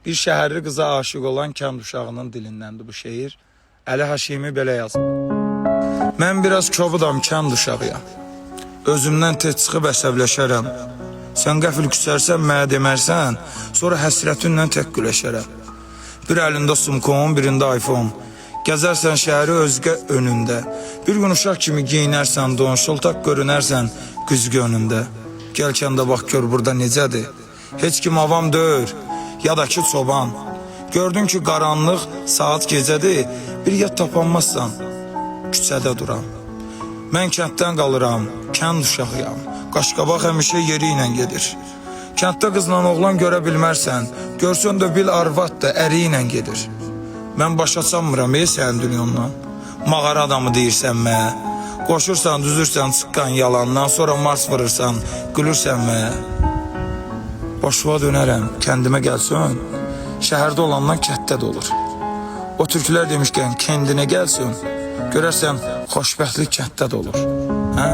Bir şəhərli qıza aşık olan kənd uşağının dilindəndir bu şeir. Əli Haşimi belə yazır. Mən biraz kobudam, kənd uşağıyam. Özümdən tez çıxıb əsəbləşərəm. Sən qəfil küsərsən, mənə demərsən, sonra həsrətinlə tək güləşərəm. Bir əlində sumkon, birində iPhone. Gəzərsən şəhəri özgə önündə. Bir gün uşaq kimi giyinərsən, don, şoltaq görünərsən güzgü önündə. Gəlkən də bax gör burada necədir. Heç kim avam deyir, ya da ki çoban. Gördün ki qaranlıq, saat gecədir, bir yat tapanmazsan, küçədə duram. Mən kənddən qalıram, kənd uşağıyam. Qaşqabaq həmişə yeri ilə gedir. Kənddə qızla oğlan görə bilmərsən, görsən də bil arvad da əri ilə gedir. Mən başa çanmıram sənin dünyondan. Mağara adamı deyirsən mənə. Qoşursan, düzürsən çıqqan yalandan, sonra mars vurursan, gülürsən mənə. Boşluğa dönərəm, kəndimə gəlsin, şəhərdə olandan kətdə də olur. O türkülər demişkən, kəndinə gəlsin, görərsən xoşbəxtlik kətdə də olur. Hə?